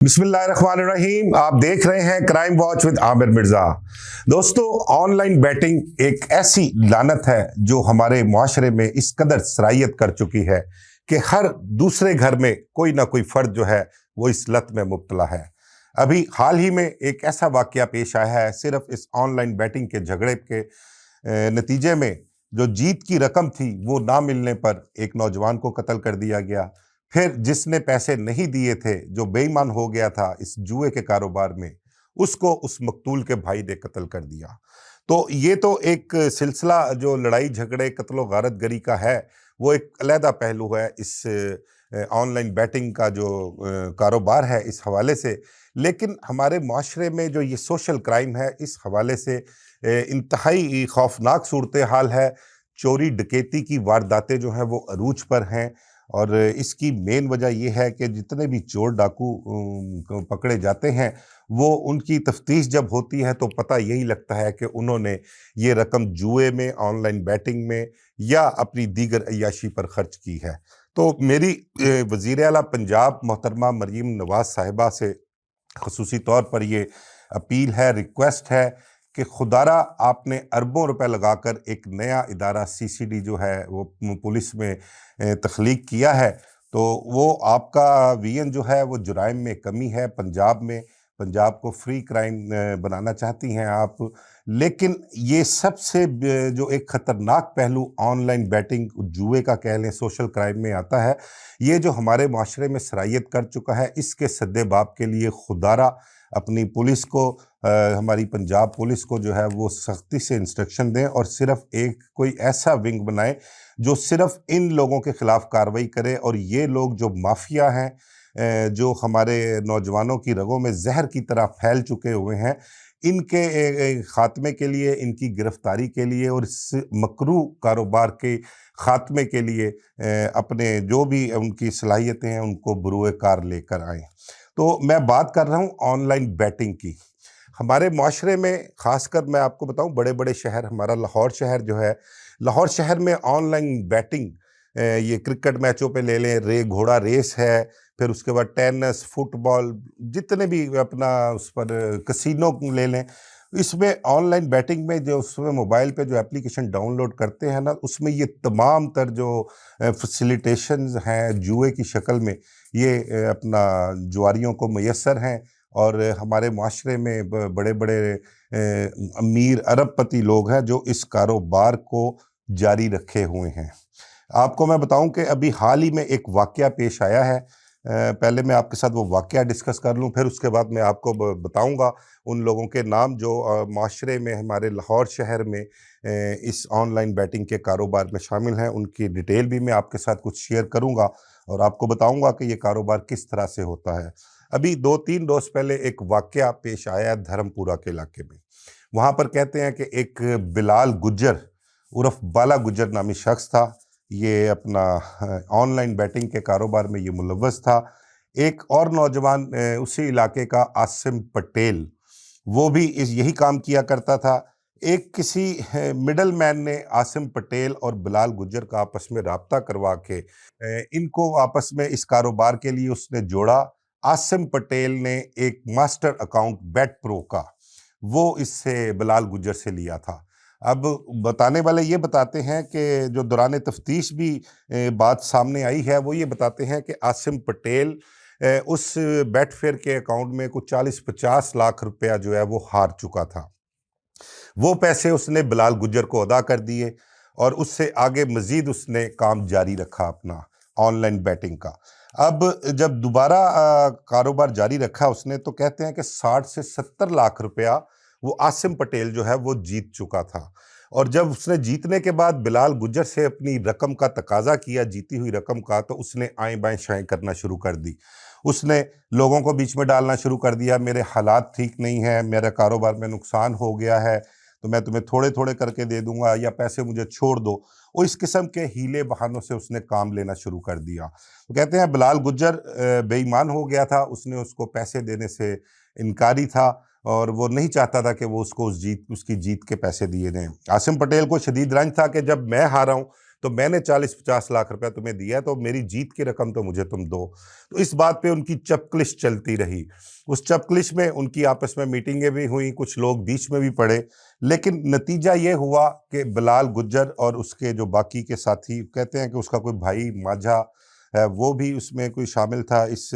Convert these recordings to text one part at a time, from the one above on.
बिस्मिल्लाहिर्रहमानिर्रहीम। आप देख रहे हैं crime watch with Aamir Mirza. दोस्तों, ऑनलाइन बैटिंग एक ऐसी लानत है जो हमारे मुआशरे में इस कदर सरायत कर चुकी है कि हर दूसरे घर में कोई ना कोई फर्द जो है वो इस लत में मुब्तला है। अभी हाल ही में एक ऐसा वाकया पेश आया है, सिर्फ इस ऑनलाइन बैटिंग के झगड़े के नतीजे में जो जीत की रकम थी वो ना मिलने पर एक नौजवान को कत्ल कर दिया गया। फिर जिसने पैसे नहीं दिए थे, जो बेईमान हो गया था इस जुए के कारोबार में, उसको उस मकतूल के भाई ने कत्ल कर दिया। तो ये तो एक सिलसिला जो लड़ाई झगड़े कत्लो गारतगरी का है, वो एक अलहदा पहलू है इस ऑनलाइन बैटिंग का जो कारोबार है इस हवाले से। लेकिन हमारे माशरे में जो ये सोशल क्राइम है, इस हवाले से इंतहाई खौफनाक सूरत हाल है। चोरी डकैती की वारदातें जो हैं वो अरूज पर हैं, और इसकी मेन वजह यह है कि जितने भी चोर डाकू पकड़े जाते हैं, वो उनकी तफ्तीश जब होती है तो पता यही लगता है कि उन्होंने ये रकम जुए में, ऑनलाइन बैटिंग में या अपनी दीगर अय्याशी पर खर्च की है। तो मेरी वज़ीर आला पंजाब मोहतरमा मरीम नवाज़ साहिबा से ख़ुसूसी तौर पर ये अपील है, रिक्वेस्ट है कि खुदारा आपने अरबों रुपए लगाकर एक नया इदारा सीसीडी जो है वो पुलिस में तख्लीक किया है, तो वो आपका विजन जो है वो जुराइम में कमी है पंजाब में। पंजाब को फ्री क्राइम बनाना चाहती हैं आप। लेकिन ये सबसे जो एक ख़तरनाक पहलू ऑनलाइन बैटिंग जुए का कह लें, सोशल क्राइम में आता है, ये जो हमारे माशरे में सरायत कर चुका है, इसके सद्देबाब के लिए खुदारा अपनी पुलिस को, हमारी पंजाब पुलिस को जो है वो सख्ती से इंस्ट्रक्शन दें और सिर्फ एक कोई ऐसा विंग बनाएं जो सिर्फ इन लोगों के खिलाफ कार्रवाई करे। और ये लोग जो माफिया हैं, जो हमारे नौजवानों की रगों में जहर की तरह फैल चुके हुए हैं, इनके खात्मे के लिए, इनकी गिरफ्तारी के लिए और इस मकरू कारोबार के खात्मे के लिए अपने जो भी उनकी सलाहियतें हैं उनको बरूए कार लेकर आएँ। तो मैं बात कर रहा हूँ ऑनलाइन बैटिंग की। हमारे माशरे में ख़ासकर मैं आपको बताऊँ, बड़े-बड़े शहर, हमारा लाहौर शहर जो है, लाहौर शहर में ऑनलाइन बैटिंग, ये क्रिकेट मैचों पे ले लें, घोड़ा रेस है, फिर उसके बाद टेनिस, फुटबॉल, जितने भी अपना उस पर कसिनो ले लें, इसमें ऑनलाइन बैटिंग में जो उसमें मोबाइल पे जो एप्लीकेशन डाउनलोड करते हैं ना, उसमें ये तमाम तर जो फैसिलिटेशंस हैं जुए की शक्ल में, ये अपना जुआरियों को मैसर हैं। और हमारे माशरे में बड़े-बड़े अमीर अरबपति लोग हैं जो इस कारोबार को जारी रखे हुए हैं। आपको मैं बताऊं कि अभी हाल ही में एक वाकया पेश आया है। पहले मैं आपके साथ वो वाकया डिस्कस कर लूं, फिर उसके बाद मैं आपको बताऊंगा उन लोगों के नाम जो माशरे में, हमारे लाहौर शहर में इस ऑनलाइन बैटिंग के कारोबार में शामिल हैं। उनकी डिटेल भी मैं आपके साथ कुछ शेयर करूंगा और आपको बताऊंगा कि ये कारोबार किस तरह से होता है। अभी 2-3 रोज़ पहले एक वाकया पेश आया धर्मपुरा के इलाके में। वहाँ पर कहते हैं कि एक बिलाल गुज्जर उर्फ बाला गुज्जर नामी शख्स था। ये अपना ऑनलाइन बैटिंग के कारोबार में ये मुलव्वस था। एक और नौजवान उसी इलाके का आसिम पटेल, वो भी इस यही काम किया करता था। एक किसी मिडल मैन ने आसिम पटेल और बिलाल गुज्जर का आपस में राब्ता करवा के इनको आपस में इस कारोबार के लिए उसने जोड़ा। आसिम पटेल ने एक मास्टर अकाउंट बेट प्रो का, वो इससे बिलाल गुज्जर से लिया था। अब बताने वाले ये बताते हैं कि जो दौरान तफ्तीश भी बात सामने आई है, वो ये बताते हैं कि आसिम पटेल उस बेटफेयर के अकाउंट में कुछ 40-50 लाख रुपया जो है वो हार चुका था। वो पैसे उसने बिलाल गुज्जर को अदा कर दिए और उससे आगे मज़ीद उसने काम जारी रखा अपना ऑनलाइन बैटिंग का। अब जब दोबारा कारोबार जारी रखा उसने, तो कहते हैं कि 60 से 70 लाख रुपया वो आसिम पटेल जो है वो जीत चुका था। और जब उसने जीतने के बाद बिलाल गुज्जर से अपनी रकम का तकाजा किया, जीती हुई रकम का, तो उसने आएँ बाएँ शाएँ करना शुरू कर दी। उसने लोगों को बीच में डालना शुरू कर दिया, मेरे हालात ठीक नहीं हैं, मेरा कारोबार में नुकसान हो गया है, तो मैं तुम्हें थोड़े-थोड़े करके दे दूँगा या पैसे मुझे छोड़ दो। और इस किस्म के हीले बहानों से उसने काम लेना शुरू कर दिया। तो कहते हैं बिलाल गुज्जर बेईमान हो गया था, उसने उसको पैसे देने से इनकारी था और वो नहीं चाहता था कि वो उसको उसकी जीत के पैसे दिए दें। आसिम पटेल को शदीद रंज था कि जब मैं हारा हूँ, तो मैंने 40-50 लाख रुपया तुम्हें दिया है, तो मेरी जीत की रकम तो मुझे तुम दो। तो इस बात पे उनकी चपकलिश चलती रही। उस चपकलिश में उनकी आपस में मीटिंगें भी हुई, कुछ लोग बीच में भी पड़े, लेकिन नतीजा ये हुआ कि बिलाल गुज्जर और उसके जो बाकी के साथी, कहते हैं कि उसका कोई भाई मांझा वो भी उसमें कोई शामिल था इस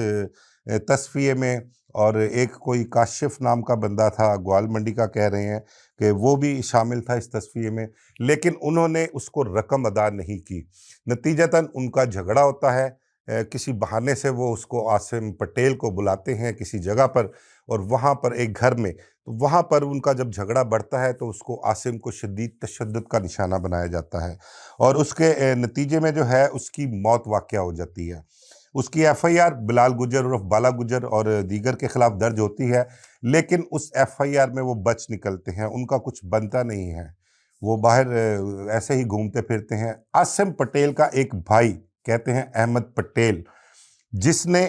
तस्फिये में, और एक कोई काशिफ नाम का बंदा था, ग्वाल मंडी का कह रहे हैं कि वो भी शामिल था इस तस्फिये में, लेकिन उन्होंने उसको रकम अदा नहीं की। नतीजतन उनका झगड़ा होता है, किसी बहाने से वो उसको आसिम पटेल को बुलाते हैं किसी जगह पर, और वहाँ पर एक घर में, तो वहाँ पर उनका जब झगड़ा बढ़ता है तो उसको आसिम को शदीद तशद्दुद का निशाना बनाया जाता है, और उसके नतीजे में जो है उसकी मौत वाक़या हो जाती है। उसकी एफआईआर बिलाल गुज्जर उर्फ बाला गुज्जर और दीगर के खिलाफ दर्ज होती है, लेकिन उस एफआईआर में वो बच निकलते हैं, उनका कुछ बनता नहीं है, वो बाहर ऐसे ही घूमते फिरते हैं। आसिम पटेल का एक भाई, कहते हैं अहमद पटेल, जिसने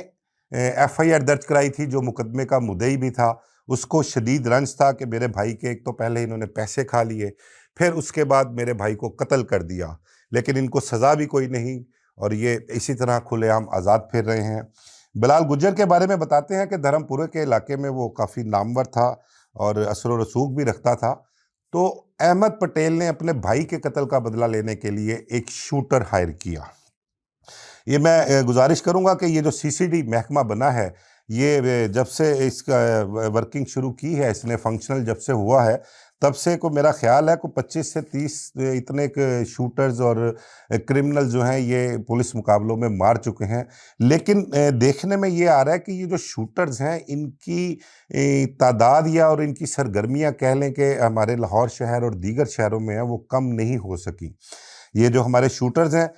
एफआईआर दर्ज कराई थी, जो मुकदमे का मुद्दई भी था, उसको शदीद रंज था कि मेरे भाई के एक तो पहले इन्होंने पैसे खा लिए, फिर उसके बाद मेरे भाई को कत्ल कर दिया, लेकिन इनको सज़ा भी कोई नहीं, और ये इसी तरह खुलेआम आज़ाद फिर रहे हैं। बिलाल गुज्जर के बारे में बताते हैं कि धर्मपुरे के इलाके में वो काफ़ी नामवर था और असर व रसूख भी रखता था। तो अहमद पटेल ने अपने भाई के कत्ल का बदला लेने के लिए एक शूटर हायर किया। ये मैं गुजारिश करूँगा कि ये जो सीसीडी महकमा बना है, ये जब से इसका वर्किंग शुरू की है, इसने फंक्शनल जब से हुआ है, तब से को मेरा ख्याल है को 25 से 30 इतने के शूटर्स और क्रिमिनल जो हैं ये पुलिस मुकाबलों में मार चुके हैं। लेकिन देखने में ये आ रहा है कि ये जो शूटर्स हैं, इनकी तादाद या और इनकी सरगर्मियाँ कह लें कि हमारे लाहौर शहर और दीगर शहरों में है, वो कम नहीं हो सकी। ये जो हमारे शूटर्स हैं,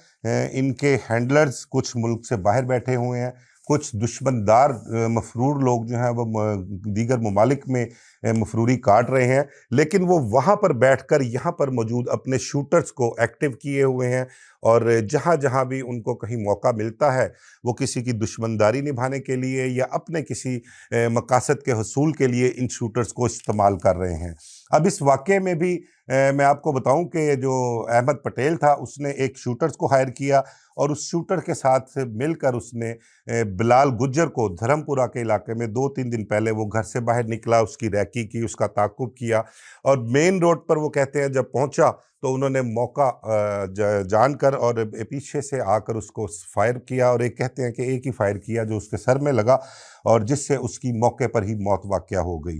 इनके हैंडलर्स कुछ मुल्क से बाहर बैठे हुए हैं, कुछ दुश्मनदार मफरूर लोग जो हैं वो दीगर ममालिक में मफरूरी काट रहे हैं, लेकिन वो वहाँ पर बैठकर यहाँ पर मौजूद अपने शूटर्स को एक्टिव किए हुए हैं, और जहाँ जहाँ भी उनको कहीं मौका मिलता है, वो किसी की दुश्मनदारी निभाने के लिए या अपने किसी मकासद के हसूल के लिए इन शूटर्स को इस्तेमाल कर रहे हैं। अब इस वाक़े में भी मैं आपको बताऊं कि जो अहमद पटेल था, उसने एक शूटर्स को हायर किया, और उस शूटर के साथ मिलकर उसने बिलाल गुज्जर को धर्मपुरा के इलाके में 2-3 दिन पहले वो घर से बाहर निकला, उसकी रैकी की, उसका ताक़ुब किया, और मेन रोड पर वो कहते हैं जब पहुंचा तो उन्होंने मौका जानकर और पीछे से आकर उसको फायर किया, और एक कहते हैं कि एक ही फायर किया जो उसके सर में लगा, और जिससे उसकी मौके पर ही मौत वाक़या हो गई।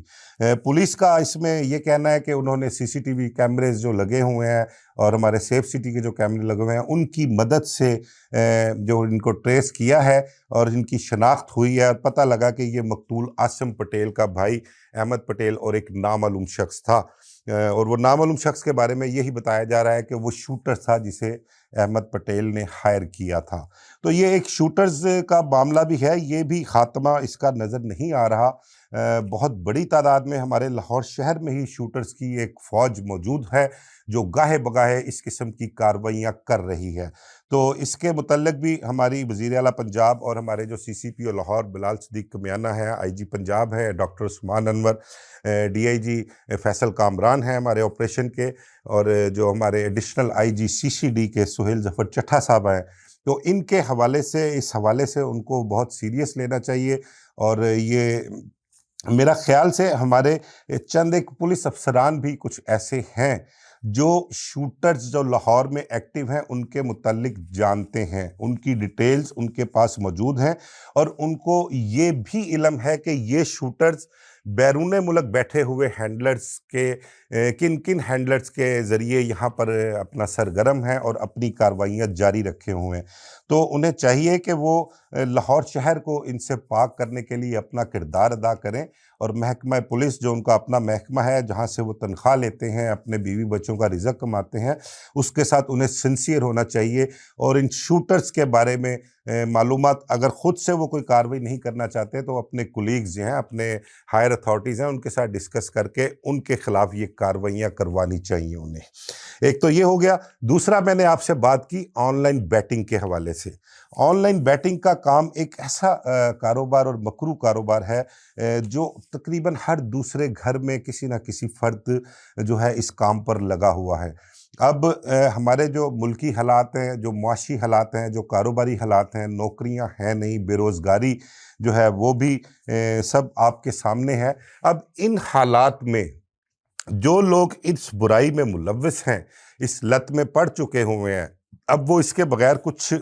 पुलिस का इसमें यह कहना है कि उन्होंने सीसीटीवी कैमरेज जो लगे हुए हैं और हमारे सेफ सिटी के जो कैमरे लगे हुए हैं, उनकी मदद से जो इनको ट्रेस किया है और इनकी शनाख्त हुई है, और पता लगा कि ये मकतूल आसिम पटेल का भाई अहमद पटेल और एक नामालूम शख्स था। और वो नामालूम शख्स के बारे में यही बताया जा रहा है कि वो शूटर था जिसे अहमद पटेल ने हायर किया था। तो ये एक शूटर्स का मामला भी है, ये भी खात्मा इसका नज़र नहीं आ रहा। बहुत बड़ी तादाद में हमारे लाहौर शहर में ही शूटर्स की एक फ़ौज मौजूद है जो गाहे बगाहे इस किस्म की कार्रवाइयाँ कर रही है। तो इसके मुतल्लिक़ भी हमारी वज़ीर आला पंजाब और हमारे जो सीसीपीओ लाहौर बिलाल सिद्दीक़ कमियाना है, आईजी पंजाब है डॉक्टर उस्मान अनवर, डीआईजी फैसल कामरान हैं हमारे ऑपरेशन के, और जो हमारे एडिशनल आईजी सीसीडी के सुहेल ज़फ़र चट्ठा साहब हैं, तो इनके हवाले से, इस हवाले से उनको बहुत सीरियस लेना चाहिए। और ये मेरा ख्याल से हमारे चंद एक पुलिस अफसरान भी कुछ ऐसे हैं जो शूटर्स जो लाहौर में एक्टिव हैं उनके मुतल्लिक जानते हैं, उनकी डिटेल्स उनके पास मौजूद हैं, और उनको ये भी इल्म है कि ये शूटर्स बैरून मुल्क बैठे हुए हैंडलर्स के किन किन हैंडलर्स के ज़रिए यहाँ पर अपना सरगर्म हैं और अपनी कार्रवाइयाँ जारी रखे हुए हैं। तो उन्हें चाहिए कि वो लाहौर शहर को इनसे पाक करने के लिए अपना किरदार अदा करें, और महकमा पुलिस जो उनका अपना महकमा है जहाँ से वो तनख्वाह लेते हैं, अपने बीवी बच्चों का रिज़्क़ कमाते हैं, उसके साथ उन्हें सिंसियर होना चाहिए। और इन शूटर्स के बारे में मालूमात अगर ख़ुद से वो कोई कार्रवाई नहीं करना चाहते तो अपने कुलीग्स जो हैं, अपने हायर अथॉरिटीज़ हैं, उनके साथ डिस्कस करके उनके ख़िलाफ़ ये कार्रवाइयाँ करवानी चाहिए उन्हें। एक तो ये हो गया। दूसरा, मैंने आपसे बात की ऑनलाइन बैटिंग के हवाले से। ऑनलाइन बैटिंग का काम एक ऐसा कारोबार और मकरू कारोबार है जो तकरीबन हर दूसरे घर में किसी ना किसी फर्द जो है इस काम पर लगा हुआ है। अब हमारे जो मुल्की हालात हैं, जो मुआशी हालात हैं, जो कारोबारी हालात हैं, नौकरियां हैं नहीं, बेरोज़गारी जो है वो भी सब आपके सामने है। अब इन हालात में जो लोग इस बुराई में मुलव्विस हैं, इस लत में पड़ चुके हुए हैं, अब वो इसके बगैर कुछ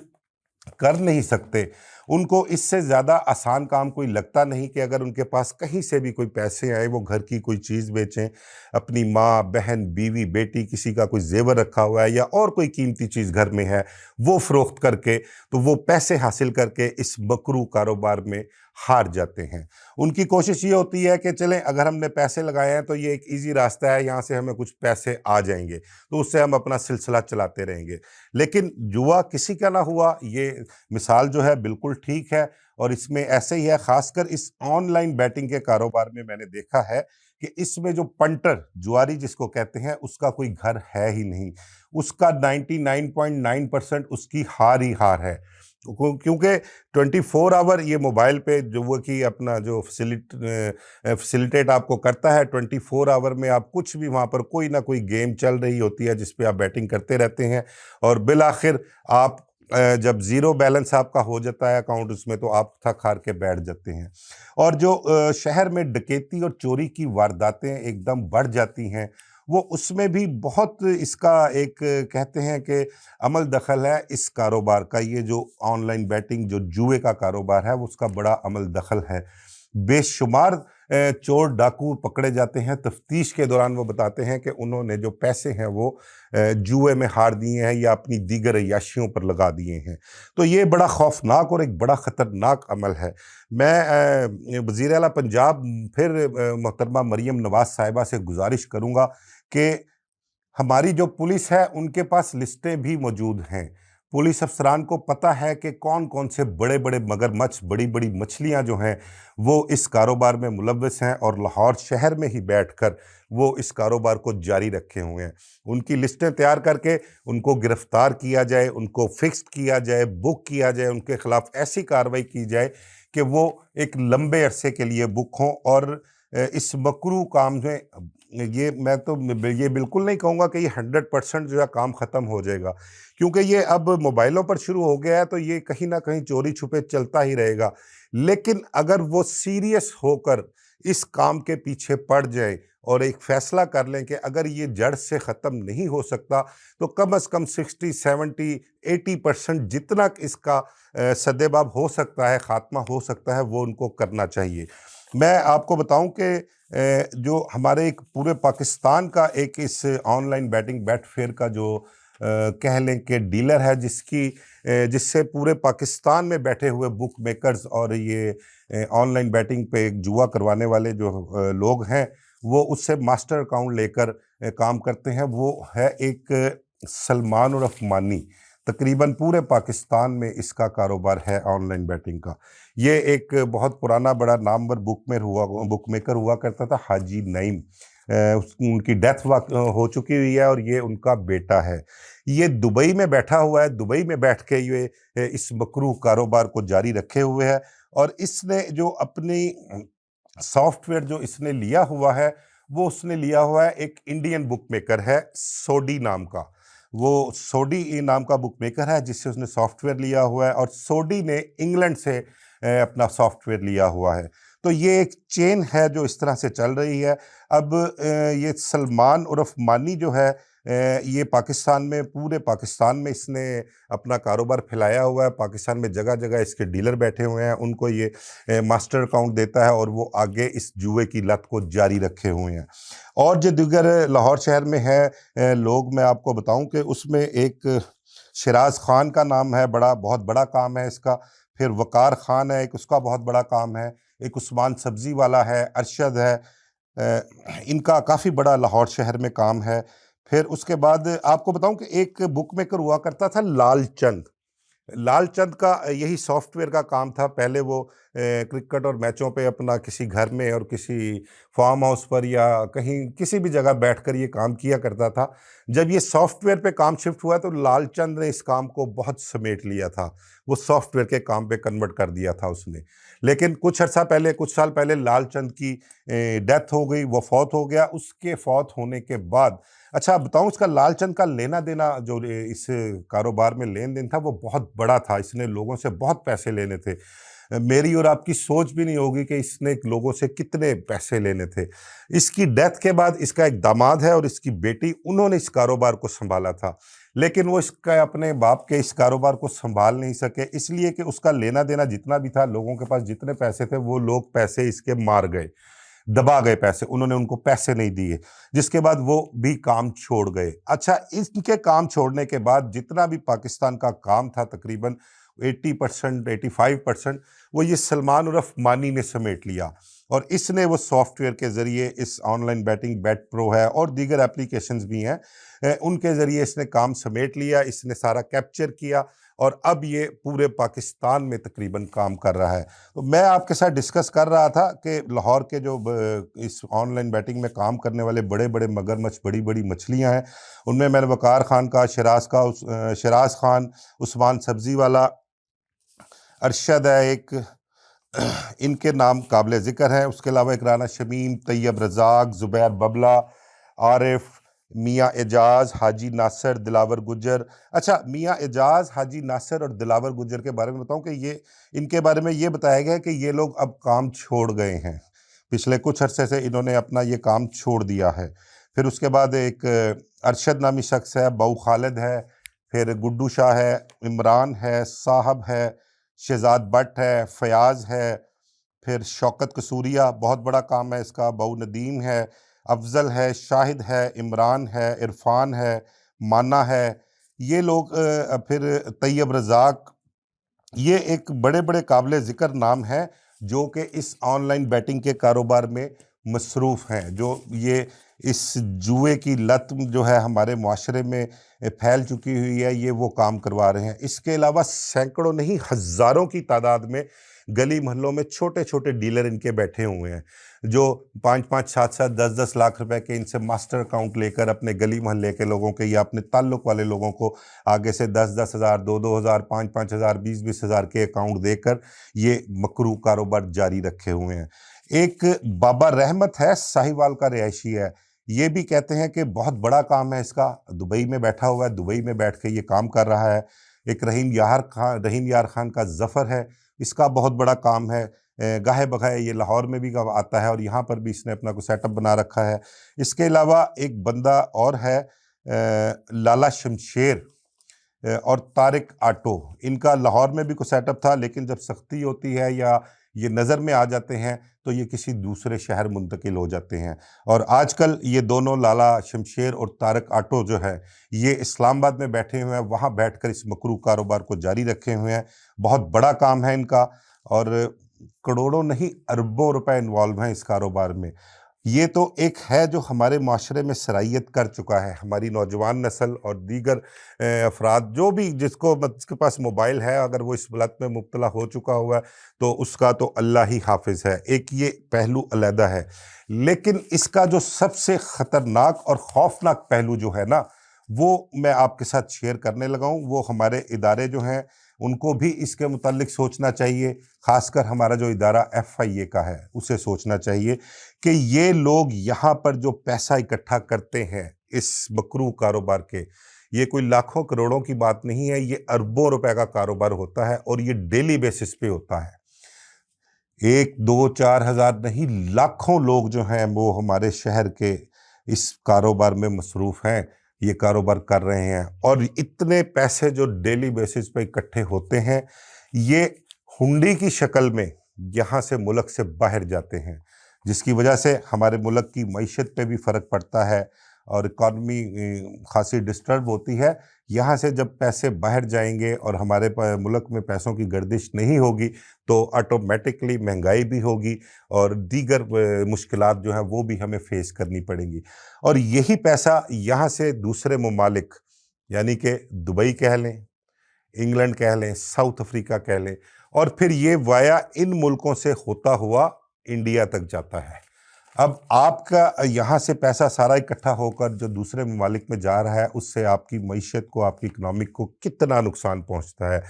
कर नहीं सकते। उनको इससे ज़्यादा आसान काम कोई लगता नहीं कि अगर उनके पास कहीं से भी कोई पैसे आए, वो घर की कोई चीज़ बेचें, अपनी माँ, बहन, बीवी, बेटी, किसी का कोई ज़ेवर रखा हुआ है या और कोई कीमती चीज़ घर में है, वो फ़रोख्त करके, तो वो पैसे हासिल करके इस मकरू कारोबार में हार जाते हैं। उनकी कोशिश ये होती है कि चलें, अगर हमने पैसे लगाए हैं तो ये एक ईज़ी रास्ता है, यहाँ से हमें कुछ पैसे आ जाएँगे, तो उससे हम अपना सिलसिला चलाते रहेंगे। लेकिन जुआ किसी का ना हुआ, ये मिसाल जो है बिल्कुल ठीक है और इसमें ऐसे ही है। ख़ासकर इस ऑनलाइन बैटिंग के कारोबार में मैंने देखा है कि इसमें जो पंटर, जुआरी जिसको कहते हैं, उसका कोई घर है ही नहीं। उसका 99.9% उसकी हार ही हार है। क्योंकि 24 आवर ये मोबाइल पे जो वो कि अपना जो फैसिलिटेट आपको करता है, 24 आवर में आप कुछ भी वहाँ पर कोई ना कोई गेम चल रही होती है जिस पे आप बैटिंग करते रहते हैं और बिल आखिर आप जब ज़ीरो बैलेंस आपका हो जाता है अकाउंट उसमें, तो आप थक हार के बैठ जाते हैं। और जो शहर में डकैती और चोरी की वारदातें एकदम बढ़ जाती हैं, वो उसमें भी बहुत इसका एक कहते हैं कि अमल दखल है इस कारोबार का। ये जो ऑनलाइन बैटिंग, जो जुए का कारोबार है, वो उसका बड़ा अमल दखल है। बेशुमार चोर डाकू पकड़े जाते हैं। तफ्तीश के दौरान वो बताते हैं कि उन्होंने जो पैसे हैं वो जुए में हार दिए हैं या अपनी दीगर अय्याशियों पर लगा दिए हैं। तो ये बड़ा खौफनाक और एक बड़ा ख़तरनाक अमल है। मैं वज़ीर आला पंजाब फिर मोहतरमा मरियम नवाज़ साहिबा से गुज़ारिश करूँगा कि हमारी जो पुलिस है उनके पास लिस्टें भी मौजूद हैं। पुलिस अफ़सरान को पता है कि कौन-कौन से बड़े-बड़े मगरमच्छ, बड़ी-बड़ी मछलियाँ जो हैं, वो इस कारोबार में मुलव्वस हैं और लाहौर शहर में ही बैठकर वो इस कारोबार को जारी रखे हुए हैं। उनकी लिस्टें तैयार करके उनको गिरफ़्तार किया जाए, उनको फ़िक्स्ड किया जाए, बुक किया जाए, उनके खिलाफ़ ऐसी कार्रवाई की जाए कि वो एक लंबे अरसे के लिए बुक हों और इस मकरू काम में ये मैं तो ये बिल्कुल नहीं कहूँगा कि ये 100% जो है काम ख़त्म हो जाएगा, क्योंकि ये अब मोबाइलों पर शुरू हो गया है, तो ये कहीं न कहीं चोरी छुपे चलता ही रहेगा। लेकिन अगर वो सीरियस होकर इस काम के पीछे पड़ जाएँ और एक फ़ैसला कर लें कि अगर ये जड़ से ख़त्म नहीं हो सकता, तो कम से कम 60, 70, 80% जितना इसका सद्देबाब हो सकता है, ख़ात्मा हो सकता है, वो उनको करना चाहिए। मैं आपको बताऊं कि जो हमारे एक पूरे पाकिस्तान का एक इस ऑनलाइन बैटिंग बेटफेयर का जो कह लें कि डीलर है, जिससे पूरे पाकिस्तान में बैठे हुए बुक मेकर्स और ये ऑनलाइन बैटिंग पे एक जुआ करवाने वाले जो लोग हैं, वो उससे मास्टर अकाउंट लेकर काम करते हैं। वो है एक सलमान और अफमानी। तकरीबन पूरे पाकिस्तान में इसका कारोबार है ऑनलाइन बैटिंग का। ये एक बहुत पुराना बड़ा नामवर बुकमेकर हुआ करता था, हाजी नईम। उनकी डेथ हो चुकी हुई है और ये उनका बेटा है। ये दुबई में बैठा हुआ है, दुबई में बैठ के ये इस मकरूह कारोबार को जारी रखे हुए है और इसने जो अपनी सॉफ्टवेयर जो इसने लिया हुआ है, वो उसने लिया हुआ है, एक इंडियन बुकमेकर है सोडी नाम का। वो सोडी नाम का बुकमेकर है जिससे उसने सॉफ्टवेयर लिया हुआ है और सोडी ने इंग्लैंड से अपना सॉफ्टवेयर लिया हुआ है। तो ये एक चेन है जो इस तरह से चल रही है। अब ये सलमान उर्फ मानी जो है, ये पाकिस्तान में, पूरे पाकिस्तान में इसने अपना कारोबार फैलाया हुआ है। पाकिस्तान में जगह-जगह इसके डीलर बैठे हुए हैं, उनको ये मास्टर अकाउंट देता है और वो आगे इस जुए की लत को जारी रखे हुए हैं। और जो दीगर लाहौर शहर में है लोग, मैं आपको बताऊं कि उसमें एक शिराज खान का नाम है, बहुत बड़ा काम है इसका। फिर वकार खान है, एक उसका बहुत बड़ा काम है। एक उस्मान सब्जी वाला है, अरशद है। इनका काफ़ी बड़ा लाहौर शहर में काम है। फिर उसके बाद आपको बताऊं कि एक बुकमेकर हुआ करता था लालचंद। लालचंद का यही सॉफ्टवेयर का काम था। पहले वो क्रिकेट और मैचों पे अपना किसी घर में और किसी फार्म हाउस पर या कहीं किसी भी जगह बैठकर ये काम किया करता था। जब ये सॉफ्टवेयर पे काम शिफ्ट हुआ तो लालचंद ने इस काम को बहुत समेट लिया था। वो सॉफ्टवेयर के काम पे कन्वर्ट कर दिया था उसने। लेकिन कुछ साल पहले लालचंद की डेथ हो गई, वो फौत हो गया। उसके फौत होने के बाद अच्छा बताऊं, इसका लालचंद का लेना देना जो इस कारोबार में लेन देन था वो बहुत बड़ा था। इसने लोगों से बहुत पैसे लेने थे। मेरी और आपकी सोच भी नहीं होगी कि इसने लोगों से कितने पैसे लेने थे। इसकी डेथ के बाद इसका एक दामाद है और इसकी बेटी, उन्होंने इस कारोबार को संभाला था। लेकिन वो इसका अपने बाप के इस कारोबार को संभाल नहीं सके, इसलिए कि उसका लेना देना जितना भी था, लोगों के पास जितने पैसे थे वो लोग पैसे इसके मार गए, दबा गए पैसे, उन्होंने उनको पैसे नहीं दिए, जिसके बाद वो भी काम छोड़ गए। अच्छा, इनके काम छोड़ने के बाद जितना भी पाकिस्तान का काम था तकरीबन 80% 85% वो ये सलमान उर्फ मानी ने समेट लिया। और इसने वो सॉफ्टवेयर के ज़रिए इस ऑनलाइन बैटिंग बेट प्रो है और दीगर एप्लीकेशंस भी हैं, उनके ज़रिए इसने काम समेट लिया, इसने सारा कैप्चर किया और अब ये पूरे पाकिस्तान में तकरीबन काम कर रहा है। तो मैं आपके साथ डिस्कस कर रहा था कि लाहौर के जो इस ऑनलाइन बैटिंग में काम करने वाले बड़े बड़े मगरमच्छ, बड़ी बड़ी मछलियां हैं, उनमें मैंने वकार खान का, शराज खान, उस्मान सब्जी वाला, अरशद है एक, इनके नाम काबिल ज़िक्र हैं। उसके अलावा एक राना शमीम, तैयब रज़ाक, ज़ुबैर बबला, आरिफ, मियाँ एजाज, हाजी नासिर, दिलावर गुज्जर। अच्छा, मियाँ एजाज, हाजी नासिर और दिलावर गुज्जर के बारे में बताऊं कि ये, इनके बारे में ये बताया गया कि ये लोग अब काम छोड़ गए हैं। पिछले कुछ अरसे से इन्होंने अपना ये काम छोड़ दिया है। फिर उसके बाद एक अरशद नामी शख्स है, बऊ खालिद है, फिर गुड्डू शाह है, इमरान है, साहब है, शहजाद भट्ट है, फयाज है, फिर शौकत कसूरिया, बहुत बड़ा काम है इसका, बऊ नदीम है, अफजल है, शाहिद है, इमरान है, इरफान है, माना है, ये लोग फिर तैयब रज़ाक, ये एक बड़े बड़े काबिल ज़िक्र नाम हैं जो कि इस ऑनलाइन बैटिंग के कारोबार में मसरूफ़ हैं, जो ये इस जुए की लत जो है हमारे माशरे में फैल चुकी हुई है, ये वो काम करवा रहे हैं। इसके अलावा सैकड़ों नहीं, हज़ारों की तादाद में गली मोहल्लों में छोटे छोटे डीलर इनके बैठे हुए हैं, जो 5-5, 7-7, 10-10 लाख रुपए के इनसे मास्टर अकाउंट लेकर अपने गली मोहल्ले के लोगों के या अपने ताल्लुक वाले लोगों को आगे से 10-10 हज़ार, 2-2 हज़ार, 5-5 हज़ार, 20-20 हज़ार के अकाउंट देकर ये मकरू कारोबार जारी रखे हुए हैं। एक बाबा रहमत है, साहिवाल का रिहायशी है, ये भी कहते हैं कि बहुत बड़ा काम है इसका, दुबई में बैठा हुआ है, दुबई में बैठ के ये काम कर रहा है। एक रहीम यार खान का जफ़र है, इसका बहुत बड़ा काम है। गाहे बगाए ये लाहौर में भी आता है और यहाँ पर भी इसने अपना कोई सेटअप बना रखा है। इसके अलावा एक बंदा और है, लाला शमशेर और तारिक आटो, इनका लाहौर में भी कोई सेटअप था, लेकिन जब सख्ती होती है या ये नज़र में आ जाते हैं तो ये किसी दूसरे शहर मुंतकिल हो जाते हैं। और आजकल ये दोनों, लाला शमशेर और तारिक आटो जो है, ये इस्लामाबाद में बैठे हुए हैं, वहाँ बैठकर इस मकरू कारोबार को जारी रखे हुए हैं। बहुत बड़ा काम है इनका और करोड़ों नहीं अरबों रुपए इन्वॉल्व हैं इस कारोबार में। ये तो एक है जो हमारे माशरे में सराहियत कर चुका है। हमारी नौजवान नस्ल और दीगर अफराद, जो भी जिसके पास मोबाइल है, अगर वो इस लत में मुब्तला हो चुका हुआ है तो उसका तो अल्लाह ही हाफिज़ है। एक ये पहलू अलहदा है, लेकिन इसका जो सबसे ख़तरनाक और खौफनाक पहलू जो है ना, वो मैं आपके साथ शेयर करने लगा हूँ। वो हमारे इदारे जो हैं उनको भी इसके मुताल्लिक सोचना चाहिए, ख़ासकर हमारा जो इदारा FIA का है उसे सोचना चाहिए कि ये लोग यहाँ पर जो पैसा इकट्ठा करते हैं इस मकरू कारोबार के, ये कोई लाखों करोड़ों की बात नहीं है, ये अरबों रुपए का कारोबार होता है और ये डेली बेसिस पे होता है। 1-2-4 हज़ार नहीं, लाखों लोग जो हैं वो हमारे शहर के इस कारोबार में मसरूफ़ हैं, ये कारोबार कर रहे हैं। और इतने पैसे जो डेली बेसिस पे इकट्ठे होते हैं, ये हुंडी की शक्ल में यहाँ से मुल्क से बाहर जाते हैं, जिसकी वजह से हमारे मुल्क की मईशत पे भी फ़र्क पड़ता है और इकॉनमी खासी डिस्टर्ब होती है। यहाँ से जब पैसे बाहर जाएंगे और हमारे मुल्क में पैसों की गर्दिश नहीं होगी तो ऑटोमेटिकली महंगाई भी होगी और दीगर मुश्किलात जो हैं वो भी हमें फेस करनी पड़ेंगी। और यही पैसा यहाँ से दूसरे ममालिक, यानी कि दुबई कह लें, इंग्लैंड कह लें, साउथ अफ्रीका कह लें, और फिर ये वाया इन मुल्कों से होता हुआ इंडिया तक जाता है। अब आपका यहाँ से पैसा सारा इकट्ठा होकर जो दूसरे ममालिक में जा रहा है, उससे आपकी मईशत को, आपकी इकनॉमिक को कितना नुकसान पहुँचता है,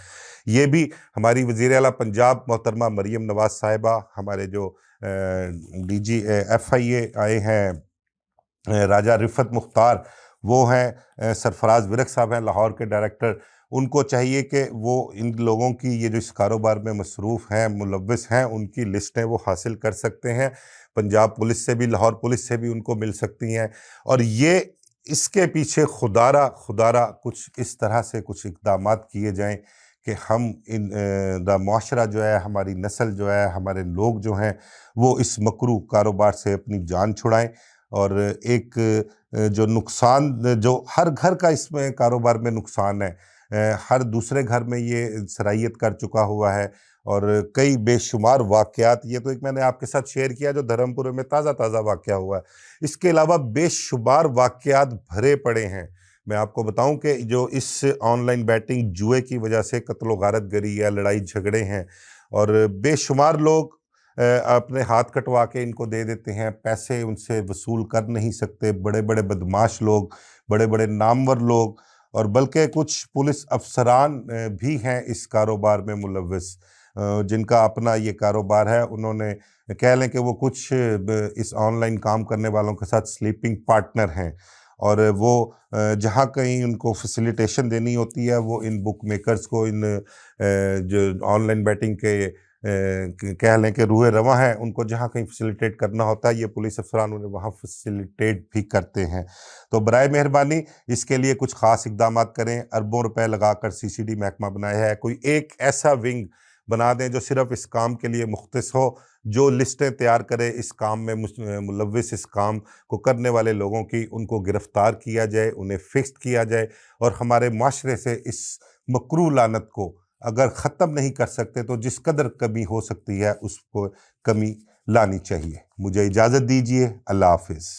ये भी हमारी वज़ीर आला पंजाब मोहतरमा मरीम नवाज़ साहिबा, हमारे जो DG FIA आए हैं राजा रिफ़त मुख्तार, वो हैं सरफराज विरक साहब हैं लाहौर के डायरेक्टर, उनको चाहिए कि वो इन लोगों की ये जो इस कारोबार में मसरूफ़ हैं, मुलव्वस हैं, उनकी लिस्टें वो हासिल कर सकते हैं। पंजाब पुलिस से भी, लाहौर पुलिस से भी उनको मिल सकती हैं। और ये इसके पीछे खुदारा खुदारा कुछ इस तरह से कुछ इक़दामात किए जाएँ कि हम इन माशरा जो है, हमारी नस्ल जो है, हमारे लोग जो हैं, वो इस मकरू कारोबार से अपनी जान छुड़ाएँ। और एक जो नुकसान जो हर घर का इसमें कारोबार में नुकसान है, हर दूसरे घर में ये सराहियत कर चुका हुआ है। और कई बेशुमार वाक़यात, ये तो एक मैंने आपके साथ शेयर किया जो धर्मपुर में ताज़ा वाक़या हुआ है। इसके अलावा बेशुमार वाक़यात भरे पड़े हैं। मैं आपको बताऊं कि जो इस ऑनलाइन बैटिंग जुए की वजह से कत्लो गारत गरी या लड़ाई झगड़े हैं, और बेशुमार लोग अपने हाथ कटवा के इनको दे देते हैं, पैसे उनसे वसूल कर नहीं सकते, बड़े बड़े बदमाश लोग, बड़े बड़े नामवर लोग, और बल्कि कुछ पुलिस अफसरान भी हैं इस कारोबार में मुलव्वस, जिनका अपना ये कारोबार है। उन्होंने कह लें कि वो कुछ इस ऑनलाइन काम करने वालों के साथ स्लीपिंग पार्टनर हैं, और वो जहाँ कहीं उनको फैसिलिटेशन देनी होती है, वो इन बुक मेकर्स को, इन जो ऑनलाइन बैटिंग के कह लें कि रूहे रवां हैं, उनको जहाँ कहीं फैसिलिटेट करना होता है, ये पुलिस अफसरान उन्हें वहाँ फैसिलिटेट भी करते हैं। तो बराए मेहरबानी इसके लिए कुछ ख़ास इक़दामात करें। अरबों रुपए लगाकर CCD महकमा बनाया है, कोई एक ऐसा विंग बना दें जो सिर्फ़ इस काम के लिए मुख्तस हो, जो लिस्टें तैयार करे इस काम में मुलव्वस, इस काम को करने वाले लोगों की, उनको गिरफ़्तार किया जाए, उन्हें फ़िक्स्ड किया जाए, और हमारे माशरे से इस मकरू लानत को अगर ख़त्म नहीं कर सकते तो जिस कदर कमी हो सकती है उसको कमी लानी चाहिए। मुझे इजाज़त दीजिए। अल्लाह हाफ़िज़।